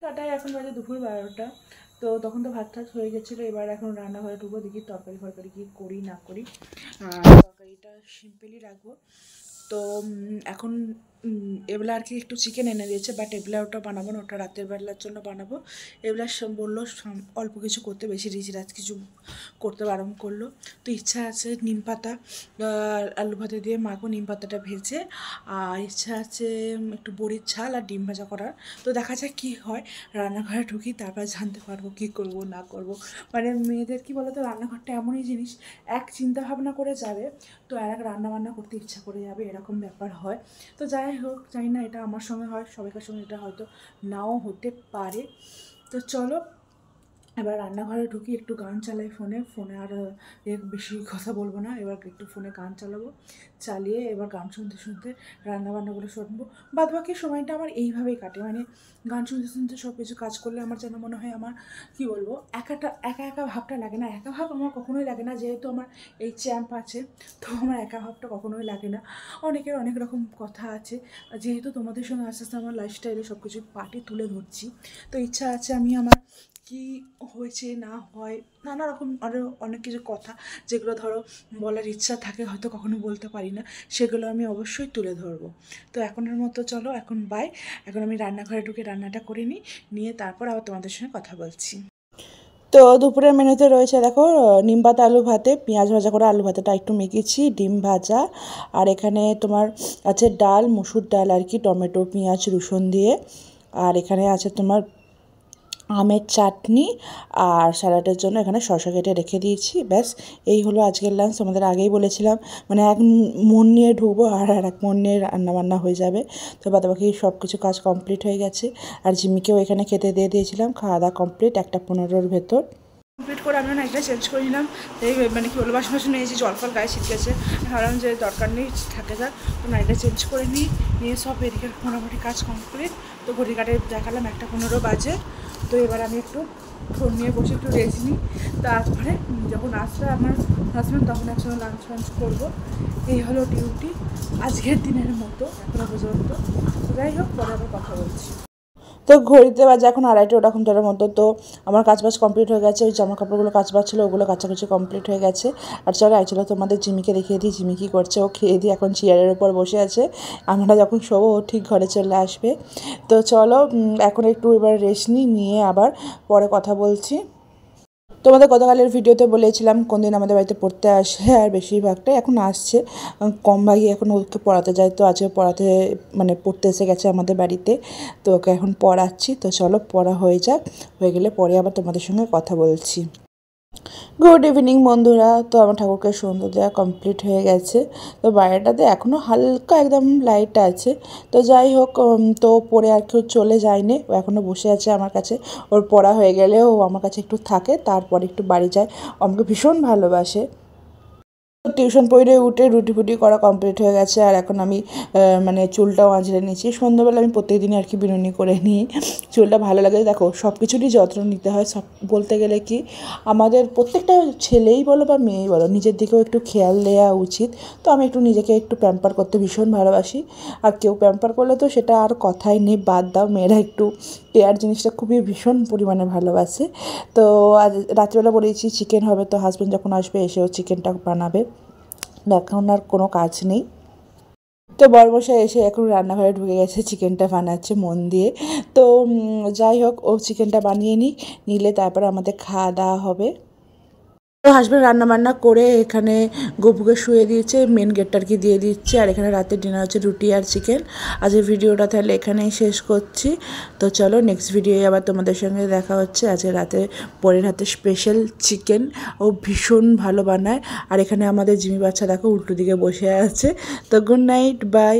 কাটায় এখন বাজে দুপুর 12টা। তো তখন তো ভাত টাত হয়ে গেছিলো। এবার এখন রান্নাঘরে ঢুকবো, দেখি তরকারি ফরকারি কী করি না করি। আর তরকারিটা সিম্পলই রাখবো। তো এখন এবেলা আর কি একটু চিকেন এনে দিয়েছে, বাট এবেলা ওটা বানাবো না, ওটা রাতের বেলার জন্য বানাবো। এবেলা বললো অল্প কিছু করতে, বেশি রিচ রাত কিছু করতে বারণ করলো। তো ইচ্ছা আছে নিম পাতা আলু ভাতে দিয়ে মাখবো, নিম পাতাটা ভেজে। আর ইচ্ছা আছে একটু বড়ির ঝাল আর ডিম ভাজা করার। তো দেখা যাক কী হয়, রান্নাঘরে ঢুকি তারপর জানতে পারবো কী করবো না করবো। মানে মেয়েদের কী বলো তো, রান্নাঘরটা এমনই জিনিস, এক চিন্তা ভাবনা করে যাবে তো আর এক রান্নাবান্না করতে ইচ্ছা করে যাবে, এরকম ব্যাপার হয়। তো যাই হোক, জানি না এটা আমার সঙ্গে হয়, সবাইকার সঙ্গে এটা হয়তো নাও হতে পারে। তো চলো এবার রান্নাঘরে ঢুকি, একটু গান চালাই ফোনে আর বেশি কথা বলবো না। এবার একটু ফোনে গান চালাবো, চালিয়ে এবার গান শুনতে শুনতে রান্নাবান্নাগুলো শুনবো। বাদ বাকি সময়টা আমার এইভাবেই কাটে, মানে গান শুনতে শুনতে সব কিছু কাজ করলে আমার যেন মনে হয় আমার কী বলবো, একা একা ভাবটা লাগে না। একা ভাব আমার কখনোই লাগে না, যেহেতু আমার এই চ্যাম্প আছে তো আমার একা ভাবটা কখনোই লাগে না। অনেকের অনেক রকম কথা আছে, যেহেতু তোমাদের সঙ্গে আস্তে আস্তে আমার লাইফস্টাইলে সব কিছু পার্টি তুলে ধরছি, তো ইচ্ছা আছে আমি আমার কি হয়েছে না হয় নানা রকম আরও অনেক কিছু কথা যেগুলো ধরো বলার ইচ্ছা থাকে, হয়তো কখনো বলতে পারি না, সেগুলো আমি অবশ্যই তুলে ধরবো। তো এখনের মতো চলো, এখন বাই। এখন আমি রান্নাঘরে ঢুকে রান্নাটা করে নিয়ে তারপর আবার তোমাদের সঙ্গে কথা বলছি। তো দুপুরের মেনুতে রয়েছে দেখো নিম পাতা আলু ভাতে, পেঁয়াজ ভাজা করে আলু ভাতেটা একটু মেখেছি, ডিম ভাজা, আর এখানে তোমার আছে ডাল, মুসুর ডাল আর কি, টমেটো পেঁয়াজ রসুন দিয়ে। আর এখানে আছে তোমার আমের চাটনি, আর স্যালাডের জন্য এখানে শসা কেটে রেখে দিয়েছি। ব্যাস এই হলো আজকের লাঞ্চ। তোমাদের আগেই বলেছিলাম মানে এক মন নিয়ে ঢুকবো আর এক মন নিয়ে রান্নাবান্না হয়ে যাবে। তো বাকি সব কিছু কাজ কমপ্লিট হয়ে গেছে। আর জিম্মিকেও এখানে খেতে দিয়ে দিয়েছিলাম, খাওয়া দাওয়া কমপ্লিট 1:15-র ভেতর কমপ্লিট করে আমি নাইটটা চেঞ্জ করে নিলাম। এই মানে কি বলবো, বাসন নিয়েছি, জল ফল গায়ে ছিটকেছে, ভাবলাম যে দরকার নেই থাকে যাক, তো নাইটটা চেঞ্জ করে নিয়ে সব এদিকে মোটামুটি কাজ কমপ্লিট। তো ঘড়ি কাটে দেখালাম 1:15 বাজে। তো এবার আমি একটু ফোন নিয়ে বসে একটু রেস্ট নিই, তারপরে যখন আসবে আমার হাজব্যান্ড তখন একসঙ্গে লাঞ্চ ফাঞ্চ করবো। এই হলো ডিউটি আজকের দিনের মতো এখনো পর্যন্ত। যাই হোক, পরে আবার কথা বলছি। তো ঘড়িতে বাজে এখন 2:30 ওরকমটার মতো। তো আমার কাজবাজ কমপ্লিট হয়ে গেছে, ওই জামা কাপড়গুলো কাচবাজ ছিল ওগুলো কাচাকুচি কমপ্লিট হয়ে গেছে। আর চলো চলো তোমাদের জিমিকে দেখিয়ে দিই জিমি কী করছে। ও খেয়ে দিয়ে এখন চেয়ারের উপর বসে আছে, আমরা যখন শোবো ও ঠিক ঘরে চলে আসবে। তো চলো এখন একটু এবার রেস্ট নিয়ে আবার পরে কথা বলছি। তোমাদের গতকালের ভিডিওতে বলেছিলাম কোন দিন আমাদের বাড়িতে পড়তে আসে, আর বেশিরভাগটাই এখন আসছে, কম ভাগই এখন ওকে পড়াতে যায়। তো আজকে পড়াতে মানে পড়তে এসে গেছে আমাদের বাড়িতে, তো ওকে এখন পড়াচ্ছি। তো চলো পড়া হয়ে যাক, হয়ে গেলে পরে আবার তোমাদের সঙ্গে কথা বলছি। গুড ইভিনিং বন্ধুরা। তো আমার ঠাকুরকে সুন্দর দেওয়া কমপ্লিট হয়ে গেছে। তো বাইরেটাতে এখনও হালকা একদম লাইট আছে। তো যাই হোক, তো পরে আর কেউ চলে যায়নি, ও এখনও বসে আছে আমার কাছে। ওর পড়া হয়ে গেলে ও আমার কাছে একটু থাকে, তারপরে একটু বাড়ি যায়। আমাকে ভীষণ ভালোবাসে। টিউশন পড়ে উঠে রুটি ফুটি করা কমপ্লিট হয়ে গেছে। আর এখন আমি মানে চুলটাও আঁচড়ে নিয়েছি। সন্ধ্যাবেলা আমি প্রত্যেক দিনই আর কি বিনুনি করে নিই, চুলটা ভালো লাগে। দেখো সব কিছুরই যত্ন নিতে হয়, সব বলতে গেলে কি আমাদের প্রত্যেকটা ছেলেই বলো বা মেয়েই বলো নিজের দিকেও একটু খেয়াল দেওয়া উচিত। তো আমি একটু নিজেকে একটু প্যাম্পার করতে ভীষণ ভালোবাসি। আর কেউ প্যাম্পার করলে তো সেটা আর কথাই নেই, বাদ দাও। মেয়েরা একটু কেয়ার জিনিসটা খুবই ভীষণ পরিমাণে ভালোবাসে। তো আজ রাত্রিবেলা বলেছি চিকেন হবে, তো হাজব্যান্ড যখন আসবে এসেও চিকেনটা বানাবে। এখন আর কোনো কাজ নেই। তো বরমশাই এসে এখন রান্নাঘরে ঢুকে গেছে, চিকেনটা বানাচ্ছে মন দিয়ে। তো যাই হোক, ও চিকেনটা বানিয়ে নিলে তারপরে আমাদের খাওয়া দাওয়া হবে। তো হাজব্যান্ড রান্নাবান্না করে এখানে গপুকে শুয়ে দিয়েছে, মেন গেটটা আর কি দিয়ে দিচ্ছে। আর এখানে রাতের ডিনার হচ্ছে রুটি আর চিকেন। আজকের ভিডিওটা তাহলে এখানেই শেষ করছি। তো চলো নেক্সট ভিডিওয়ে আবার তোমাদের সঙ্গে দেখা হচ্ছে। আজকে রাতে পরের হাতে স্পেশাল চিকেন, ও ভীষণ ভালো বানায়। আর এখানে আমাদের জিমি বাচ্চা দেখো উল্টো দিকে বসে আছে। তো গুড নাইট, বাই।